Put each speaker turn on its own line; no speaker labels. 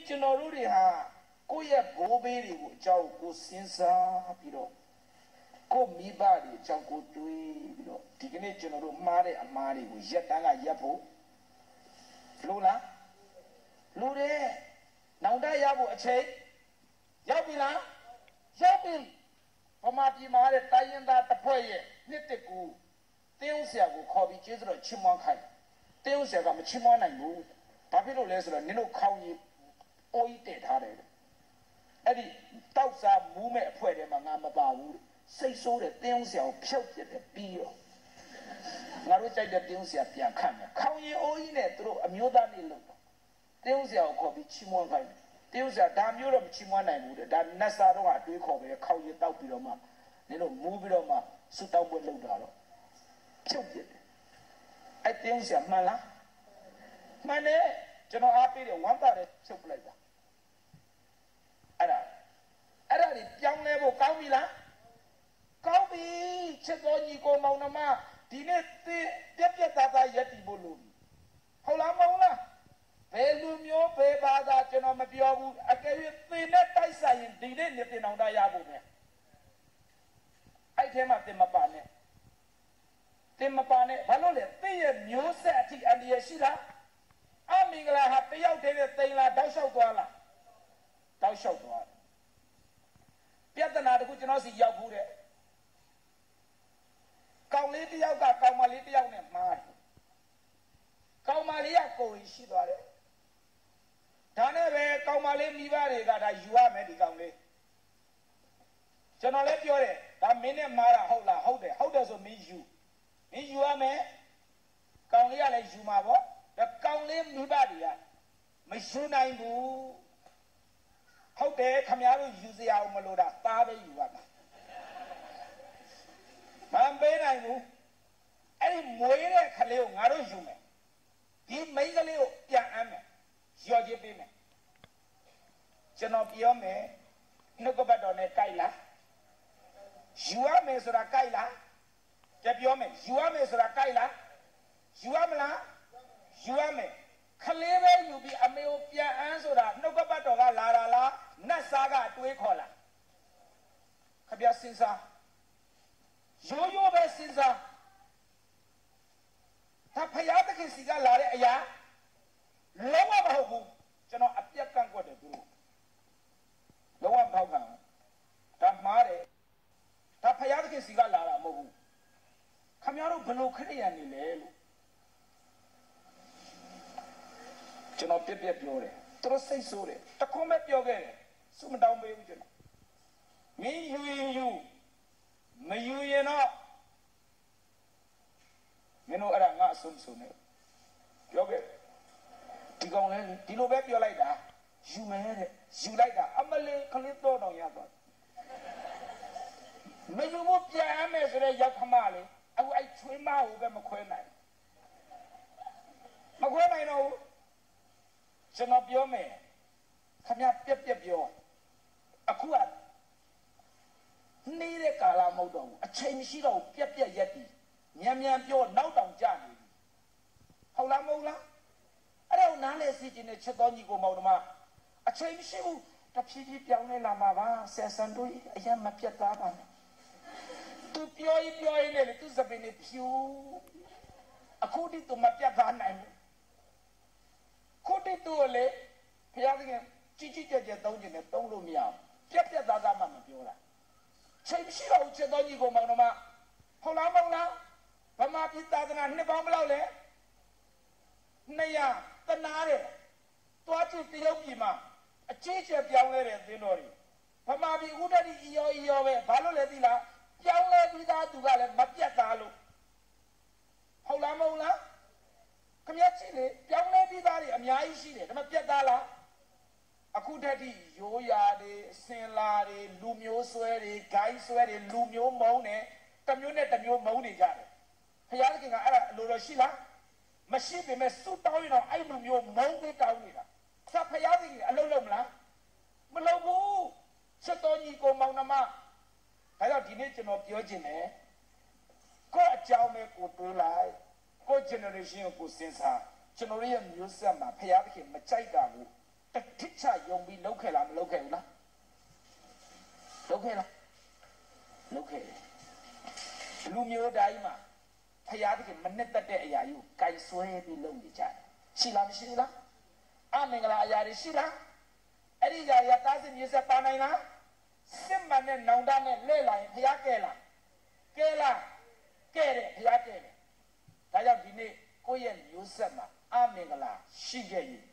generally ha ko ye bobe ri ko chao ko sinsa pi do ko mi ba ri chao ko twi pi do di kne general ma de ama ri ko yet tan ga yet pho lu la lu de naung da ya pho a chai yau pi la yau pi พม่าပြည်မှာတဲ့တိုင်းရင်းသားတစ်ဖွဲ့ရဲ့နှစ်တစ်ကူတင်းဦးဆရာကိုခေါ်ပြီးကျေးဇူးတော်ချီးမွမ်းခိုင်းတင်းဦးဆရာကမချီးမွမ်းနိုင်ဘူးဘာဖြစ်လို့လဲဆိုတော့နင်တို့ခေါင်းကြီးအိုးကြီးတည်ထားတယ်အဲ့ဒီတောက်စားမူးမဲ့အဖွဲ့ထဲမှာငါမပါဘူးစိတ်ဆိုးတဲ့တင်းဦးဆရာကိုဖြုတ်ပြတယ်ပြီးတော့ငါတို့ကြိုက်တဲ့တင်းဦးဆရာပြန်ခန့်မယ်ခေါင်းကြီးအိုးကြီးနဲ့သူတို့အမျိုးသားနေလို့တင်းဦးဆရာကိုခေါ်ပြီးချီးမွမ်းခိုင်းတင်းဦးဆရာဒါမျိုးတော့မချီးမွမ်းနိုင်ဘူးတဲ့ဒါနတ်စာတော့အတွေးခေါ်ပဲခေါင်းကြီးတောက်ပြီးတော့မှနင်တို့မူးပြီးတော့မှဆူတောက်ပွဲလုပ်တာတော့ဖြုတ်ပြတယ်အဲ့တင်းဦးဆရာမှန်လားမှန်တယ်ကျွန်တော်အားပေးတယ်ဝမ်းသာတယ်ဖြုတ်ပလိုက်တာအဲ့ဒါတွေပြောင်းလဲဖို့ကောင်းပြီလားကောင်းပြီချစ်တော်ညီကိုမောင်နှမဒီနေ့ပြက်ပြက်သားသားရက်တည်ဖို့လို့ဟုတ်လားမဟုတ်လားဘယ်လူမျိုးဘယ်ဘာသာကျွန်တော်မပြောဘူးအကယ်၍သင်နဲ့တိုက်ဆိုင်ရင်ဒီနေ့နေတင်အောင်တာရဖို့ပဲအဲ့ထဲမှာတင်မပါနဲ့ဘာလို့လဲသင်ရဲ့မျိုးဆက်အထိအန္တရာယ်ရှိလားအမင်္ဂလာဟာတယောက်တည်းနဲ့သိလားတောက်လျှောက်သွားလားတောက်လျှောက်သွားပြဿနာတခုကျွန်တော်စီရောက်ဘူးတဲ့ကောင်လေးတယောက်ကကောင်မလေးတယောက်နဲ့မှားတယ်ကောင်မလေးကကိုယ်ရှိသွားတယ်ဒါနဲ့ပဲကောင်မလေးမိဘတွေကဒါယူရမယ်ဒီကောင်လေးကျွန်တော်လည်းပြောတယ်ဒါမင်းနဲ့မှားတာဟုတ်လားဟုတ်တယ်ဆိုမင်းယူရမယ်ကောင်လေးကလည်းယူမှာပေါ့ဒါကောင်လေးမိဘတွေကမယူနိုင်ဘူးဟုတ်တယ်ခမရတို့ယူစရာမလိုတာသားပဲယူရမှာမပေးနိုင်ဘူးအဲ့ဒီမွေးတဲ့ခလေးကိုငါတို့ယူမယ်ဒီမိန်းကလေးကိုပြန်အမ်းမယ်ရော်ကြည့်ပေးမယ်ကျွန်တော်ပြောမယ်နှုတ်ကပတ်တော်နဲ့ကြိုက်လားယူရမယ်ဆိုတာကြိုက်လားကြပြောမယ်ယူရမယ်ဆိုတာကြိုက်လားယူရမလားယူရမယ်ခလေးပဲယူပြီးအမေကိုပြန်အမ်းဆိုတာနှုတ်ကပတ်တော်ကလာတာလားနတ်စားကတွေးခေါ်လားခပြစဉ်းစားရိုးပဲစဉ်းစားဒါဖယားတခင်စီကလာတဲ့အရာလုံးဝမဟုတ်ဘူးကျွန်တော်အပြက်ကန့်ကွက်တယ်သူတို့လုံးဝမထောက်ခံဘူးဒါမှားတယ်ဒါဖယားတခင်စီကလာတာမဟုတ်ဘူးခမရတို့ဘလို့ခရိယာနေလဲလို့ကျွန်တော်ပြက်ပြောတယ်သူတို့စိတ်ဆိုးတယ်တခုမဲ့ပြောခဲ့တယ်စုမတောင်းပေးဘူးကျွန်တော်မင်းယူမယူရင်တော့မင်းတို့အဲ့ဒါငါအဆုံးနေပြောခဲ့ဒီကောင်လည်းဒီလိုပဲပြောလိုက်တာယူမယ်တဲ့ယူလိုက်တာအမလေးခလစ်တော့တောင်ရသွားမယူဖို့ပြန်ရမယ်ဆိုတဲ့ရောက်ခမလေးအခုအဲ့ချွေးမကိုပဲမခွဲနိုင်တော့ဘူးကျွန်တော်ပြောမယ်ခမပြက်ပြောအခုကနေတဲ့ကာလမဟုတ်တော့ဘူးအချိန်မရှိတော့ပြက်ရက်ပြီမြန်ပြောနောက်တောင်ကြနေပြီဟုတ်လားမဟုတ်လားအဲ့ဒါကိုနားလဲစီခြင်းနဲ့ချက်တော်ညီကိုမောင်တို့အချိန်မရှိဘူးတဖြည်းဖြည်းပြောင်းလဲလာမှာပါဆက်ဆံတို့အရင်မပြတ်သားပါနဲ့သူပြောရင်လေသူစပင်းနေဖြူအခုဒီသူမပြတ်သားနိုင်ဘူးခုတိတူလေဘုရားသခင်ကြီးကျယ်သုံးခြင်းနဲ့သုံးလို့မရဘူးပြက်သားမှမပြောတာချိန်မရှိတော့ချက်တော်ညီကိုမောင်တို့ဟုတ်လားမဟုတ်လားဗမာပြည်သာသနာနှစ်ပေါင်းဘယ်လောက်လဲ200တနာတဲ့တွားကြည့်တရုတ်ပြည်မှာအကြီးကျယ်ပြောင်းလဲတဲ့သင်းတော်တွေဗမာပြည်ဥဒတိရောပဲဘာလို့လဲသိလားပြောင်းလဲပြီးသားသူကလည်းမပြတ်သားလို့ဟုတ်လားမဟုတ်လားခမရကြည့်လေပြောင်းလဲပြီးသားတွေအများကြီးရှိတယ်ဒါမှပြတ်သားလားအခုတည်းကရိုးရာတွေအစင်လာတွေလူမျိုးဆွဲတွေဂိုင်းဆွဲတွေလူမျိုးမုံတယ်တစ်မျိုးနဲ့တစ်မျိုးမုံနေကြတယ်ဘုရားသခင်ကအဲ့ဒါလိုတော့ရှိလားမရှိပေမဲ့စုတောင်းရင်တော့အဲ့လူမျိုးမုံသေးတောင်းနေတာဆက်ဘုရားသခင်အလုံးလုံးမလားမလုံးဘူးချက်တော်ညီကိုမောင်နှမဒါကြောင့်ဒီနေ့ကျွန်တော်ပြောခြင်းနဲ့ကိုယ့်အကြောင်းပဲကိုတွေးလိုက်ကိုယ့် generation ကိုစဉ်းစားကျွန်တော်ရဲ့မျိုးဆက်မှာဘုရားသခင်မကြိုက်တာဘူး တစ်ချယုံပြီးလောက်ခဲ့လားမလောက်ခဲ့ဘူးလားလောက်ခဲ့လားလောက်ခဲ့တယ်လူမျိုးတိုင်းမှာဖယားတကယ်မနဲ့တက်တဲ့အရာကြီးကိုကြိုက်ဆွဲပြီးလုပ်နေကြတယ်ရှိလားမရှိဘူးလားအမင်္ဂလာအရာတွေရှိလားအဲ့ဒီအရာရတားစင်မြေဆက်ပါနိုင်လားစစ်မှန်တဲ့နောင်တနဲ့လဲလာရင်ဖယားကဲလားကဲလားကဲတယ်ဖယားကဲတယ်ဒါကြောင့်ဒီနေ့ကိုယ့်ရဲ့မျိုးဆက်မှာအမင်္ဂလာရှိခဲ့ရင်